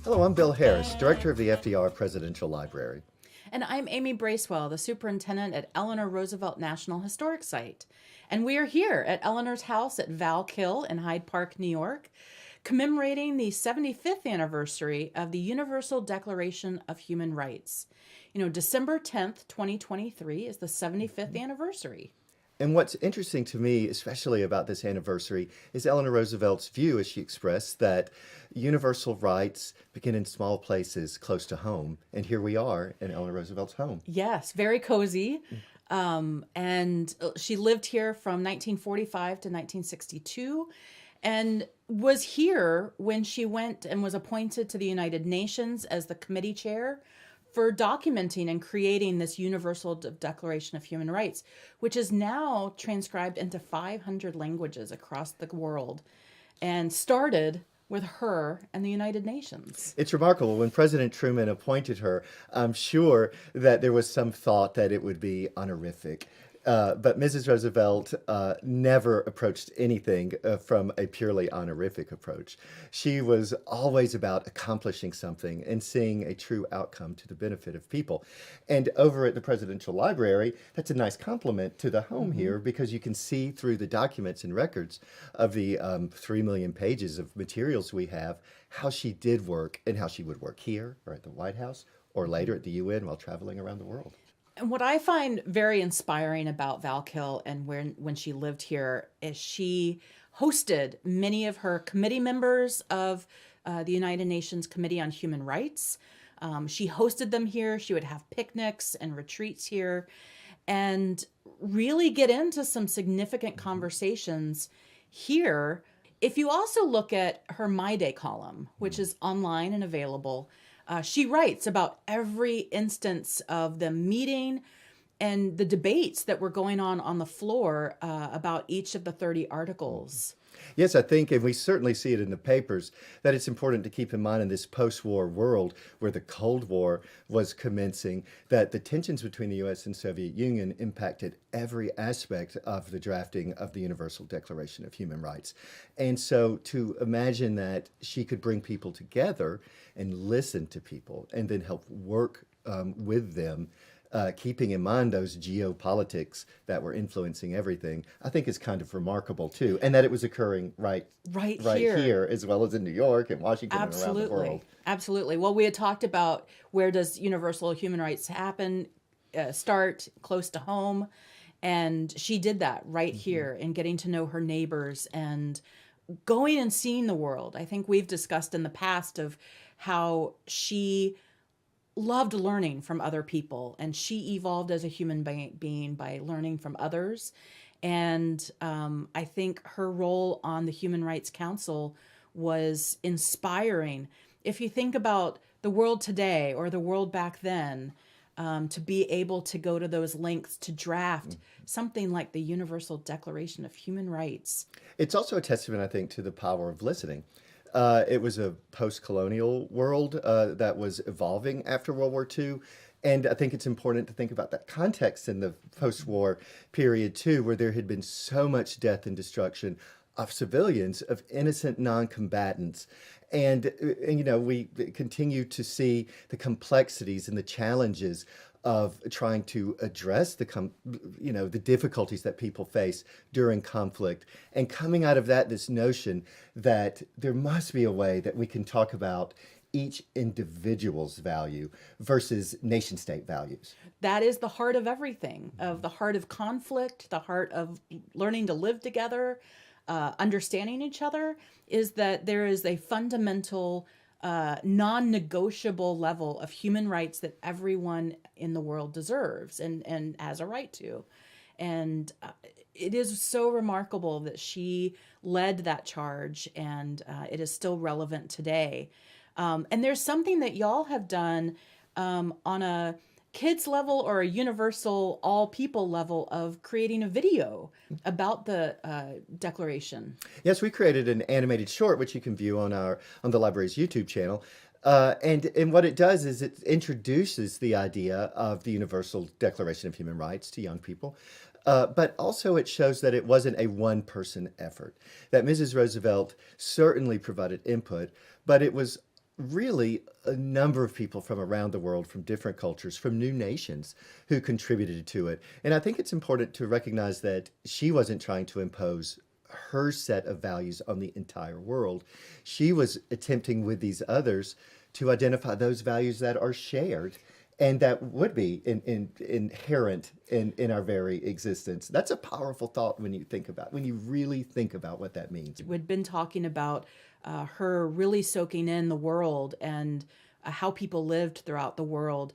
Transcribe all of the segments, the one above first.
Hello, I'm Bill Harris, Director of the FDR Presidential Library. And I'm Amy Bracewell, the Superintendent at Eleanor Roosevelt National Historic Site. And we are here at Eleanor's house at Val-Kill in Hyde Park, New York, commemorating the 75th anniversary of the Universal Declaration of Human Rights. December 10th, 2023 is the 75th anniversary. And what's interesting to me, especially about this anniversary, is Eleanor Roosevelt's view, as she expressed, that universal rights begin in small places close to home. And here we are in Eleanor Roosevelt's home. Yes, very cozy. And she lived here from 1945 to 1962 and was here when she went and was appointed to the United Nations as the committee chair for documenting and creating this Universal Declaration of Human Rights, which is now transcribed into 500 languages across the world and started with her and the United Nations. It's remarkable. When President Truman appointed her, I'm sure that there was some thought that it would be honorific. But Mrs. Roosevelt never approached anything from a purely honorific approach. She was always about accomplishing something and seeing a true outcome to the benefit of people. And over at the Presidential Library, that's a nice compliment to the home here, because you can see through the documents and records of the 3 million pages of materials we have, how she did work and how she would work here or at the White House or later at the UN while traveling around the world. And what I find very inspiring about Val-Kill and when she lived here is she hosted many of her committee members of the United Nations Committee on Human Rights. She hosted them here. She would have picnics and retreats here and really get into some significant conversations here. If you also look at her My Day column, which is online and available, she writes about every instance of the meeting and the debates that were going on the floor about each of the 30 articles. Yes, I think, and we certainly see it in the papers, that it's important to keep in mind in this post-war world where the Cold War was commencing, that the tensions between the U.S. and Soviet Union impacted every aspect of the drafting of the Universal Declaration of Human Rights. And so to imagine that she could bring people together and listen to people and then help work with them, keeping in mind those geopolitics that were influencing everything, I think is kind of remarkable too. And that it was occurring right here, as well as in New York and Washington and around the world. Absolutely. Well, we had talked about where does universal human rights start close to home. And she did that right here in getting to know her neighbors and going and seeing the world. I think we've discussed in the past of how she loved learning from other people, and she evolved as a human being by learning from others. And I think her role on the Human Rights Council was inspiring. If you think about the world today or the world back then, to be able to go to those lengths to draft something like the Universal Declaration of Human Rights. It's also a testament, I think, to the power of listening. It was a post-colonial world that was evolving after World War II. And I think it's important to think about that context in the post-war period, too, where there had been so much death and destruction of civilians, of innocent non-combatants. And we continue to see the complexities and the challenges of trying to address the difficulties that people face during conflict, and coming out of that, this notion that there must be a way that we can talk about each individual's value versus nation state values. That is the heart of everything, of the heart of conflict, the heart of learning to live together, understanding each other, is that there is a fundamental non-negotiable level of human rights that everyone in the world deserves and has a right to. And it is so remarkable that she led that charge, and it is still relevant today. And there's something that y'all have done on a kids level or a universal all people level of creating a video about the declaration. Yes, we created an animated short, which you can view on the library's YouTube channel. And what it does is it introduces the idea of the Universal Declaration of Human Rights to young people. But also it shows that it wasn't a one-person effort, that Mrs. Roosevelt certainly provided input, but it was really a number of people from around the world, from different cultures, from new nations who contributed to it. And I think it's important to recognize that she wasn't trying to impose her set of values on the entire world. She was attempting with these others to identify those values that are shared and that would be inherent in our very existence. That's a powerful thought when you really think about what that means. We'd been talking about her really soaking in the world and how people lived throughout the world.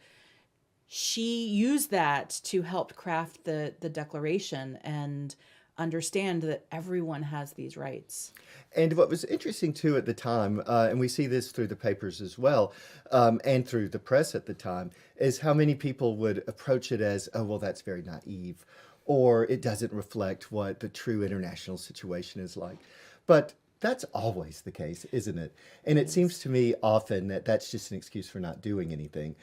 She used that to help craft the Declaration and understand that everyone has these rights. And what was interesting too at the time, and we see this through the papers as well, and through the press at the time, is how many people would approach it as, oh, well, that's very naive, or it doesn't reflect what the true international situation is like. But that's always the case, isn't it? And it seems to me often that that's just an excuse for not doing anything.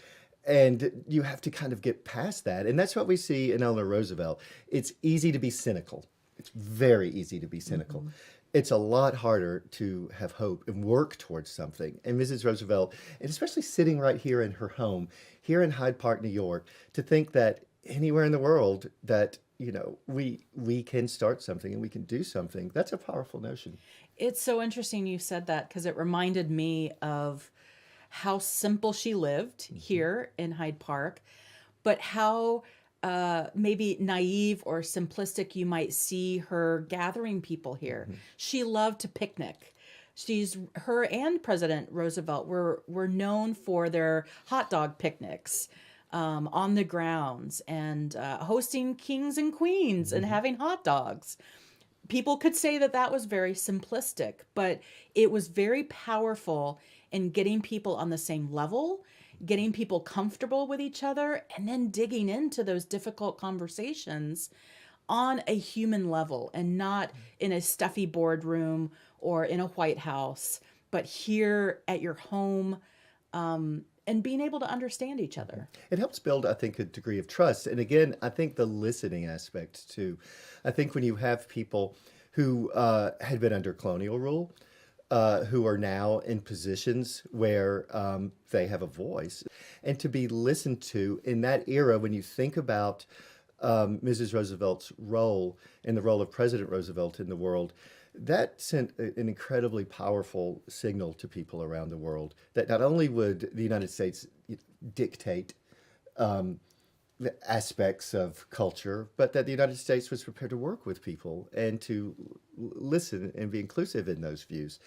And you have to kind of get past that. And that's what we see in Eleanor Roosevelt. It's easy to be cynical. It's very easy to be cynical. Mm-hmm. It's a lot harder to have hope and work towards something. And Mrs. Roosevelt, and especially sitting right here in her home, here in Hyde Park, New York, to think that anywhere in the world that, you know, we can start something and we can do something, that's a powerful notion. It's so interesting you said that because it reminded me of how simple she lived here in Hyde Park, but how maybe naive or simplistic you might see her gathering people here. She loved to picnic. Her and President Roosevelt were known for their hot dog picnics on the grounds and hosting kings and queens and having hot dogs. People could say that that was very simplistic, but it was very powerful in getting people on the same level, getting people comfortable with each other, and then digging into those difficult conversations on a human level and not in a stuffy boardroom or in a White House, but here at your home, and being able to understand each other. It helps build, I think, a degree of trust. And again, I think the listening aspect too. I think when you have people who had been under colonial rule, who are now in positions where they have a voice, and to be listened to in that era, when you think about Mrs. Roosevelt's role and the role of President Roosevelt in the world, that sent an incredibly powerful signal to people around the world that not only would the United States dictate the aspects of culture, but that the United States was prepared to work with people and to listen and be inclusive in those views.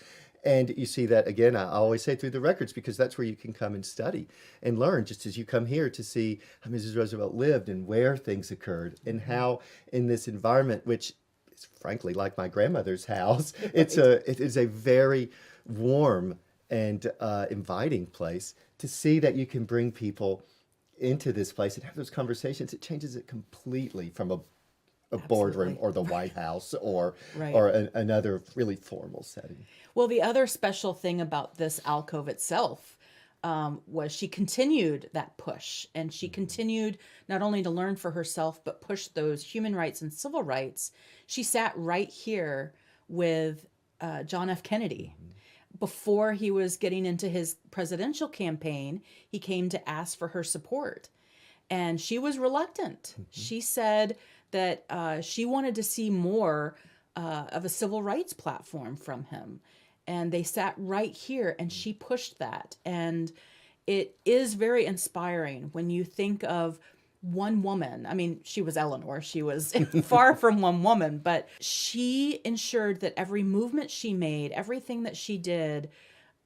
And you see that, again, I always say through the records, because that's where you can come and study and learn, just as you come here to see how Mrs. Roosevelt lived and where things occurred and how in this environment, which is frankly like my grandmother's house, it is a very warm and inviting place to see that you can bring people into this place and have those conversations. It changes it completely from a boardroom or the White House or another really formal setting. Well, the other special thing about this alcove itself was she continued that push, and she continued not only to learn for herself, but push those human rights and civil rights. She sat right here with John F. Kennedy. Before he was getting into his presidential campaign, he came to ask for her support, and she was reluctant. She said that she wanted to see more of a civil rights platform from him. And they sat right here, and she pushed that. And it is very inspiring when you think of one woman. I mean, she was Eleanor. She was far from one woman, but she ensured that every movement she made, everything that she did,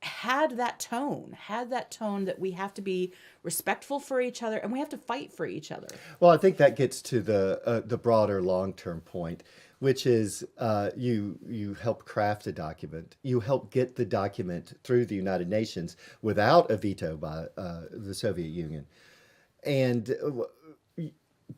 had that tone that we have to be respectful for each other and we have to fight for each other. Well, I think that gets to the broader long-term point, which is you help craft a document. You help get the document through the United Nations without a veto by the Soviet Union.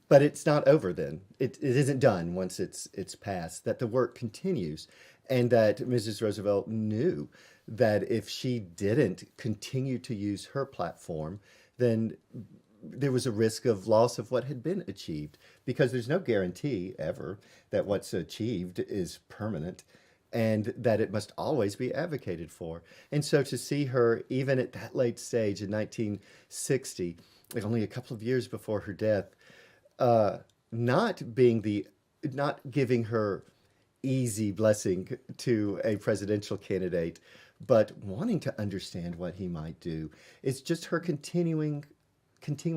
But it's not over then. It isn't done once it's passed, that the work continues, and that Mrs. Roosevelt knew that if she didn't continue to use her platform, then there was a risk of loss of what had been achieved, because there's no guarantee ever that what's achieved is permanent and that it must always be advocated for. And so to see her, even at that late stage in 1960, like only a couple of years before her death, not being not giving her easy blessing to a presidential candidate, but wanting to understand what he might do. It's just her continuing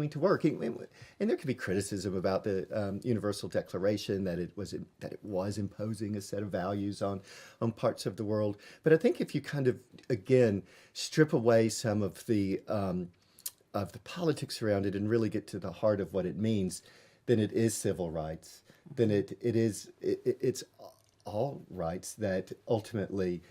to work. And there could be criticism about the Universal Declaration, that it was imposing a set of values on parts of the world. But I think if you kind of, again, strip away some of the politics around it and really get to the heart of what it means, then it is civil rights. Then it's all rights that ultimately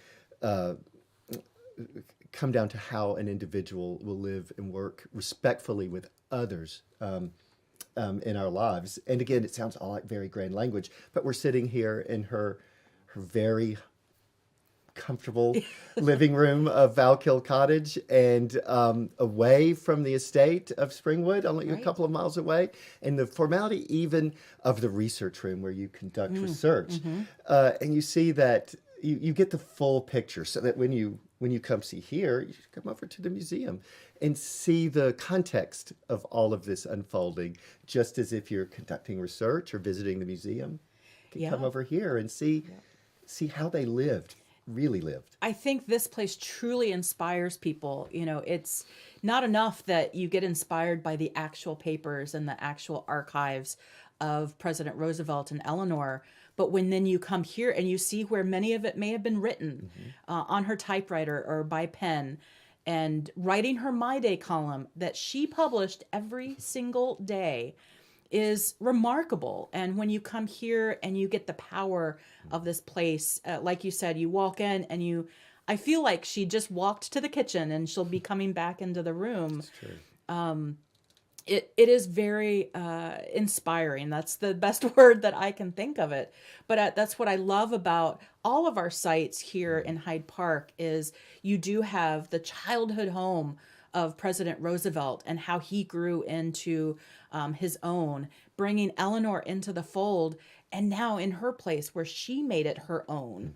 come down to how an individual will live and work respectfully with others in our lives. And again, it sounds all like very grand language, but we're sitting here in her very comfortable living room of Val-Kill Cottage, and away from the estate of Springwood, only a couple of miles away, and the formality even of the research room where you conduct research. And you see that you get the full picture, so that when you come see here, you should come over to the museum and see the context of all of this unfolding, just as if you're conducting research or visiting the museum. You can come over here and see how they really lived. I think this place truly inspires people. You know, it's not enough that you get inspired by the actual papers and the actual archives of President Roosevelt and Eleanor, but when then you come here and you see where many of it may have been written on her typewriter or by pen, and writing her My Day column that she published every single day is remarkable. And when you come here and you get the power of this place, like you said, you walk in and I feel like she just walked to the kitchen and she'll be coming back into the room. That's true. It is very inspiring. That's the best word that I can think of it. But that's what I love about all of our sites here in Hyde Park is you do have the childhood home of President Roosevelt and how he grew into his own, bringing Eleanor into the fold, and now in her place where she made it her own.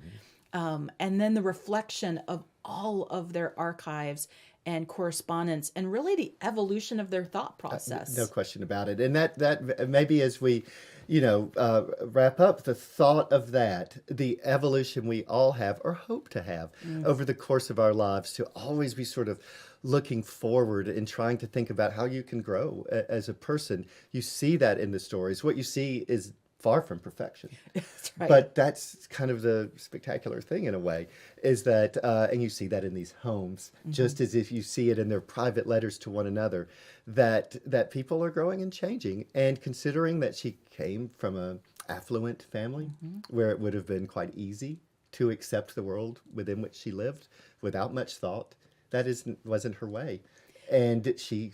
And then the reflection of all of their archives and correspondence, and really the evolution of their thought process. No question about it. And that maybe as we, wrap up the thought of that, the evolution we all have or hope to have over the course of our lives, to always be sort of looking forward and trying to think about how you can grow as a person. You see that in the stories. What you see is far from perfection. That's right. But that's kind of the spectacular thing in a way, is that, and you see that in these homes, just as if you see it in their private letters to one another, that people are growing and changing. And considering that she came from an affluent family where it would have been quite easy to accept the world within which she lived without much thought, that wasn't her way. And she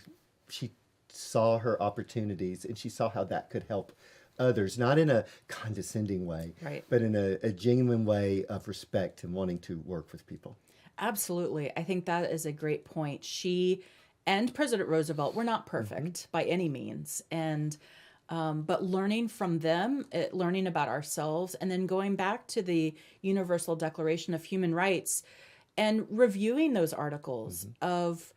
saw her opportunities, and she saw how that could help others, not in a condescending way, but in a genuine way of respect and wanting to work with people. Absolutely. I think that is a great point. She and President Roosevelt were not perfect by any means. And but learning from them, learning about ourselves, and then going back to the Universal Declaration of Human Rights and reviewing those articles of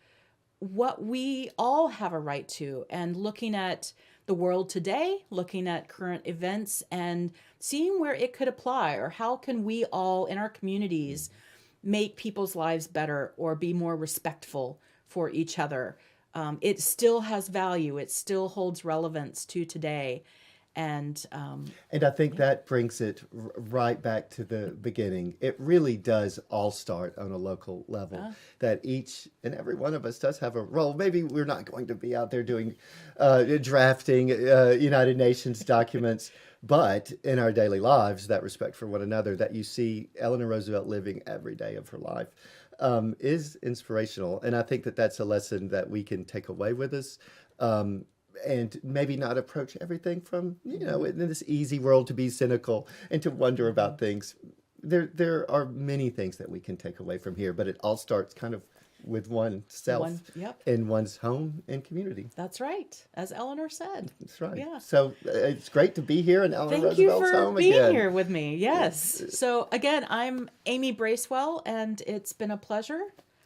what we all have a right to, and looking at the world today, looking at current events and seeing where it could apply, or how can we all in our communities make people's lives better or be more respectful for each other. It still has value. It still holds relevance to today. And I think that brings it right back to the beginning. It really does all start on a local level, that each and every one of us does have a role. Maybe we're not going to be out there doing drafting United Nations documents, but in our daily lives, that respect for one another that you see Eleanor Roosevelt living every day of her life is inspirational. And I think that that's a lesson that we can take away with us. And maybe not approach everything from, in this easy world to be cynical and to wonder about things. There are many things that we can take away from here, but it all starts kind of with oneself Yep. in one's home and community. That's right, as Eleanor said. That's right. Yeah. So it's great to be here in Eleanor Thank you Roosevelt's for home being again. here with me. Yes. So again, I'm Amy Bracewell, and it's been a pleasure.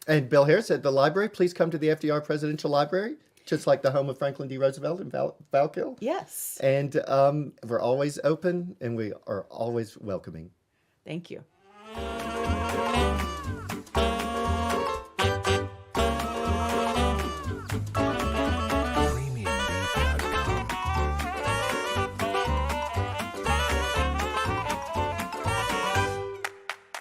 And Bill Harris at the library. Please come to the FDR Presidential Library, just like the home of Franklin D. Roosevelt in Val-Kill. Yes. And we're always open, and we are always welcoming. Thank you.